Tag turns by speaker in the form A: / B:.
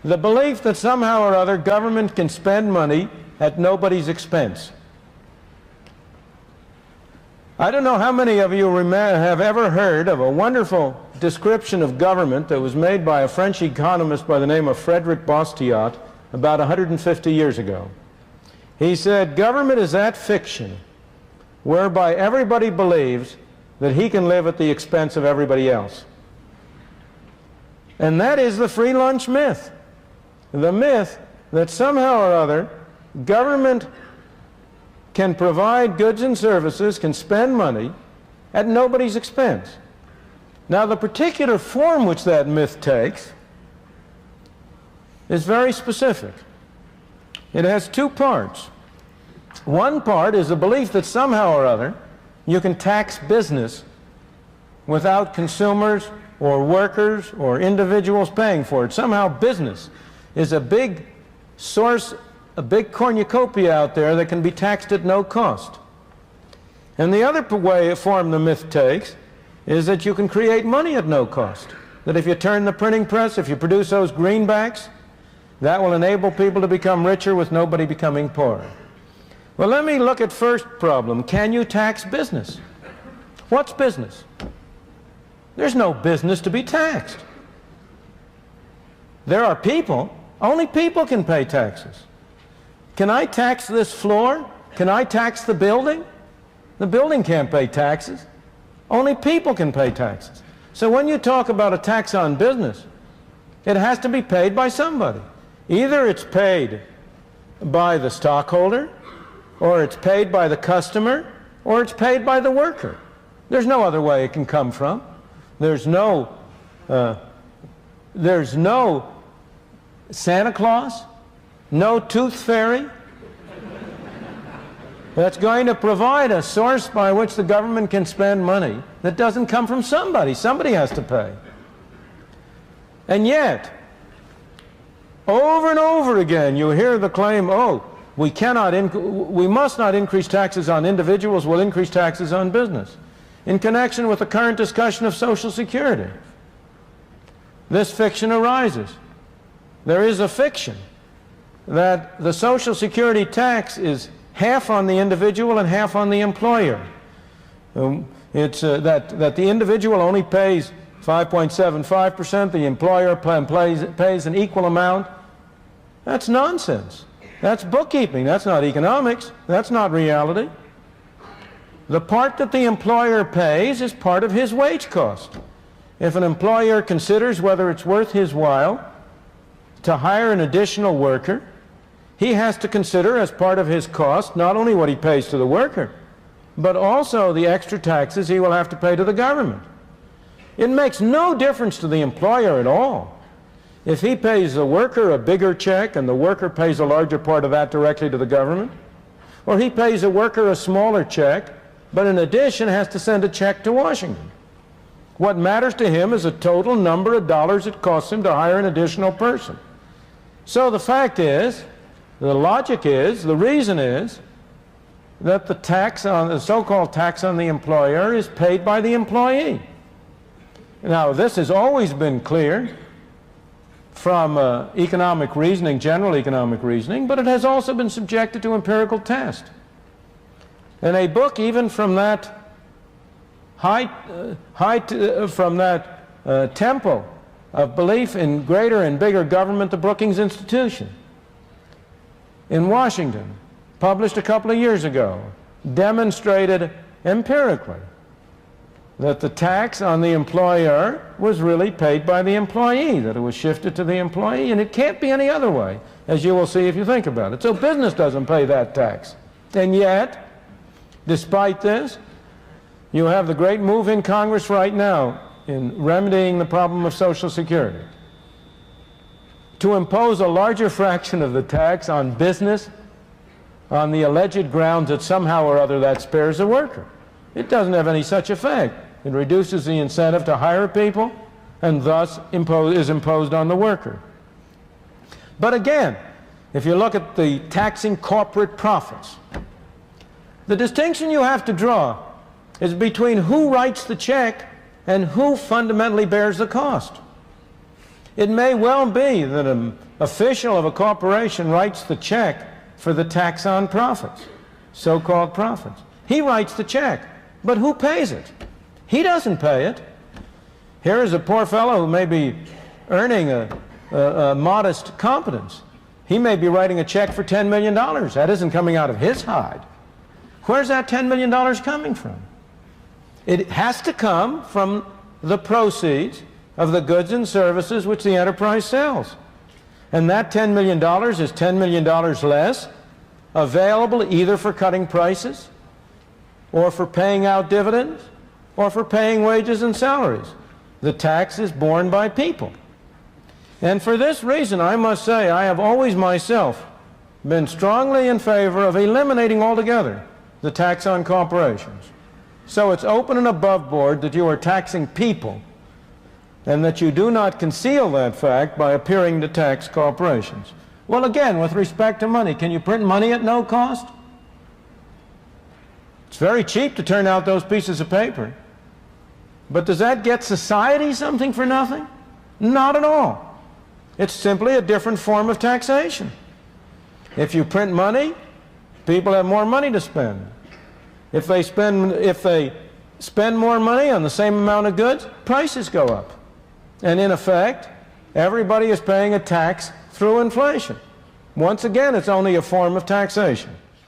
A: The belief that somehow or other government can spend money at nobody's expense. I don't know how many of you have ever heard of a wonderful description of government that was made by a French economist by the name of Frédéric Bastiat about 150 years ago. He said, "Government is that fiction whereby everybody believes that he can live at the expense of everybody else." And that is the free lunch myth. The myth that somehow or other government can provide goods and services, can spend money at nobody's expense. Now, the particular form which that myth takes is very specific. It has two parts. One part is the belief that somehow or other you can tax business without consumers or workers or individuals paying for it. Somehow business is a big source, a big cornucopia out there that can be taxed at no cost. And the other form the myth takes is that you can create money at no cost. That if you turn the printing press, if you produce those greenbacks, that will enable people to become richer with nobody becoming poorer. Well, let me look at first problem. Can you tax business? What's business? There's no business to be taxed. There are people. Only people can pay taxes. Can I tax this floor? Can I tax the building? The building can't pay taxes. Only people can pay taxes. So when you talk about a tax on business, it has to be paid by somebody. Either it's paid by the stockholder, or it's paid by the customer, or it's paid by the worker. There's no other way it can come from. There's no Santa Claus, no tooth fairy that's going to provide a source by which the government can spend money that doesn't come from somebody. Somebody has to pay. And yet, over and over again, you hear the claim, oh, we must not increase taxes on individuals, we'll increase taxes on business, in connection with the current discussion of Social Security. This fiction arises. There is a fiction that the Social Security tax is half on the individual and half on the employer. That the individual only pays 5.75%, the employer pays an equal amount. That's nonsense. That's bookkeeping. That's not economics. That's not reality. The part that the employer pays is part of his wage cost. If an employer considers whether it's worth his while to hire an additional worker, he has to consider as part of his cost not only what he pays to the worker, but also the extra taxes he will have to pay to the government. It makes no difference to the employer at all if he pays the worker a bigger check and the worker pays a larger part of that directly to the government, or he pays the worker a smaller check, but in addition has to send a check to Washington. What matters to him is the total number of dollars it costs him to hire an additional person. So the fact is, the logic is, the reason is, that the so-called tax on the employer is paid by the employee. Now, this has always been clear from economic reasoning, general economic reasoning, but it has also been subjected to empirical test. And a book even from that temple of belief in greater and bigger government, the Brookings Institution in Washington, published a couple of years ago, demonstrated empirically that the tax on the employer was really paid by the employee, that it was shifted to the employee, and it can't be any other way, as you will see if you think about it. So business doesn't pay that tax. And yet, despite this, you have the great move in Congress right now in remedying the problem of Social Security to impose a larger fraction of the tax on business on the alleged grounds that somehow or other that spares the worker. It doesn't have any such effect. It reduces the incentive to hire people and thus is imposed on the worker. But again, if you look at the taxing corporate profits, the distinction you have to draw is between who writes the check and who fundamentally bears the cost. It may well be that official of a corporation writes the check for the tax on profits, so-called profits. He writes the check, but who pays it? He doesn't pay it. Here is a poor fellow who may be earning a modest competence. He may be writing a check for $10 million. That isn't coming out of his hide. Where's that $10 million coming from? It has to come from the proceeds of the goods and services which the enterprise sells. And that $10 million is $10 million less available either for cutting prices or for paying out dividends or for paying wages and salaries. The tax is borne by people. And for this reason, I must say, I have always myself been strongly in favor of eliminating altogether the tax on corporations. So it's open and above board that you are taxing people, and that you do not conceal that fact by appearing to tax corporations. Well, again, with respect to money, can you print money at no cost? It's very cheap to turn out those pieces of paper. But does that get society something for nothing? Not at all. It's simply a different form of taxation. If you print money, people have more money to spend. If they spend more money on the same amount of goods, prices go up. And in effect, everybody is paying a tax through inflation. Once again, it's only a form of taxation.